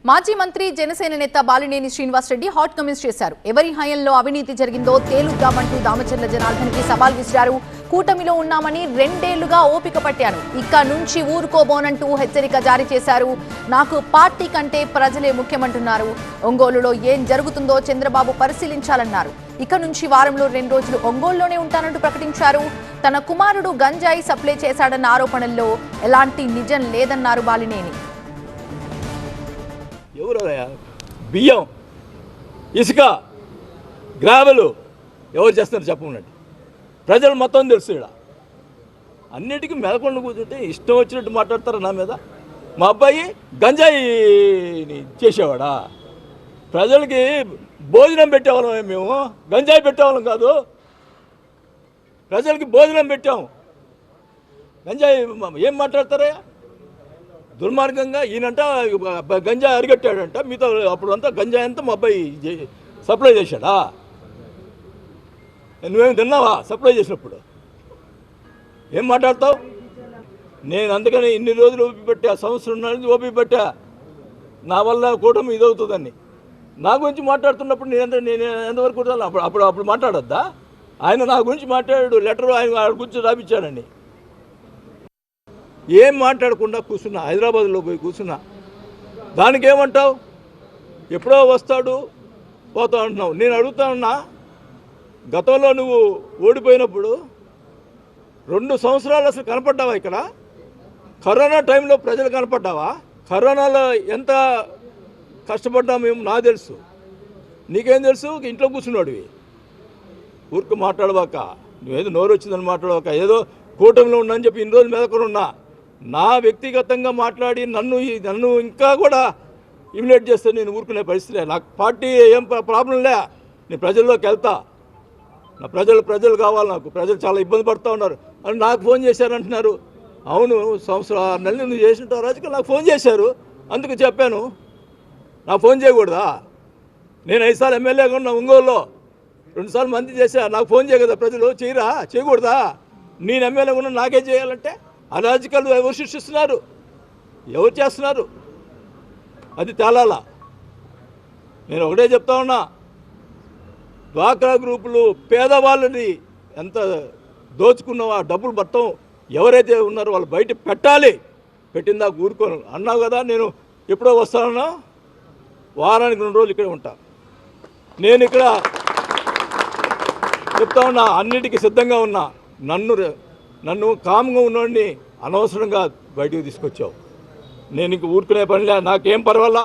మాజీ మంత్రి జనసేన నేత బాలినేని శ్రీనివాసరెడ్డి హాట్ కామెంట్స్ చేశారు. ఎవరి హయాంలో అవినీతి జరిగిందో తేలుద్దామంటూ దామచర్ల జనార్దన్కి సవాల్ విసిరారు. కూటమిలో ఉన్నామని 2 ఏళ్లుగా ఓపిక పట్టాను, ఇక నుంచి ఊరుకోబోనంటూ హెచ్చరిక జారీ చేశారు. నాకు పార్టీ కంటే ప్రజలే ముఖ్యమంటున్నారు. ఒంగోలులో ఏం జరుగుతుందో చంద్రబాబు పరిశీలించాలన్నారు. ఇక నుంచి వారంలో 2 రోజులు ఒంగోలులోనే ఉంటానంటూ ప్రకటించారు. తన కుమారుడు గంజాయి సప్లై చేశాడన్న ఆరోపణల్లో ఎలాంటి నిజం లేదన్నారు బాలినేని. ఎవరయ్యా బియ్యం, ఇసుక, గ్రావెలు ఎవరు చేస్తున్నారు చెప్పమనండి. ప్రజలు మొత్తం తెలుసు. ఇక్కడ అన్నిటికీ మెదకుండా కూర్చుంటే ఇష్టం వచ్చినట్టు మాట్లాడతారు నా మీద. మా అబ్బాయి గంజాయిని చేసేవాడా? ప్రజలకి భోజనం పెట్టేవాళ్ళం మేము, గంజాయి పెట్టేవాళ్ళం కాదు. ప్రజలకి భోజనం పెట్టాము. గంజాయి ఏం మాట్లాడతారయ్యా? దుర్మార్గంగా ఈయనంట గంజాయి అరిగట్టాడంట, మీతో అప్పుడు అంతా గంజాయి అంతా మా అబ్బాయి సప్లై చేశాడా? నువ్వేమి తిన్నావా సప్లై చేసినప్పుడు? ఏం మాట్లాడతావు? నేను అందుకని ఇన్ని రోజులు ఓపి పెట్టా, సంవత్సరం నుంచి ఓపి పెట్టా. నా వల్ల కూటమి ఇదవుతుందని. నా గురించి మాట్లాడుతున్నప్పుడు నేను ఎంతవరకు అప్పుడు మాట్లాడొద్దా? ఆయన నా గురించి మాట్లాడాడు, లెటర్ ఆయన గురించి రాపించాడండి. ఏం మాట్లాడకుండా కూర్చున్నా, హైదరాబాద్లో పోయి కూర్చున్నా. దానికి ఏమంటావు? ఎప్పుడో వస్తాడు పోతా అంటున్నావు. నేను అడుగుతా ఉన్నా, గతంలో నువ్వు ఓడిపోయినప్పుడు 2 సంవత్సరాలు అసలు కనపడ్డావా ఇక్కడ? కరోనా టైంలో ప్రజలు కనపడ్డావా? కరోనాలో ఎంత కష్టపడ్డా మేము నాకు తెలుసు, నీకేం తెలుసు? ఇంట్లో కూర్చున్నాడువి. ఊరికి మాట్లాడవాక, నువ్వేదో నోరు వచ్చిందని మాట్లాడవాక, ఏదో కూటమిలో ఉన్నాని చెప్పి ఇన్ని రోజులు మెదకొని ఉన్నా. నా వ్యక్తిగతంగా మాట్లాడి నన్ను ఇంకా కూడా ఇమినేట్ చేస్తే నేను ఊరుకునే పరిస్థితి. నాకు పార్టీ ఏం ప్రాబ్లం లే, నేను ప్రజల్లోకి వెళ్తా. నా ప్రజలు కావాలి నాకు. ప్రజలు చాలా ఇబ్బంది పడుతూ ఉన్నారు అని నాకు ఫోన్ చేశారంటున్నారు. అవును, 6 నెలలు నువ్వు చేసినట్టు రాజకీయాలు నాకు ఫోన్ చేశారు, అందుకు చెప్పాను. నాకు ఫోన్ చేయకూడదా? నేను 5 సార్లు ఎమ్మెల్యేగా ఉన్నా ఒంగోలులో, 2 సార్లు మంత్రి చేశా. నాకు ఫోన్ చేయగలదా ప్రజలు? చేయకూడదా? నేను ఎమ్మెల్యేగా ఉన్నా నాకే చేయాలంటే అరాజకాలు ఎవరు సృష్టిస్తున్నారు? ఎవరు చేస్తున్నారు? అది తేలాలా. నేను ఒకటే చెప్తా ఉన్నా, డ్వాక్రా గ్రూపులు పేదవాళ్ళని ఎంత దోచుకున్నావో ఆ డబ్బులు మొత్తం ఎవరైతే ఉన్నారో వాళ్ళు బయట పెట్టాలి. పెట్టిందా ఊరుకోను అన్నావు కదా. నేను ఎప్పుడో వస్తానన్నా, వారానికి 2 రోజులు ఇక్కడే ఉంటా. నేను ఇక్కడ చెప్తా ఉన్నా, అన్నిటికీ సిద్ధంగా ఉన్నా. నన్ను కామ్గా ఉన్నోడిని అనవసరంగా బయటకు తీసుకొచ్చావు. నేను ఇంక ఊరుకునే పనిలే, నాకేం పర్వాలా.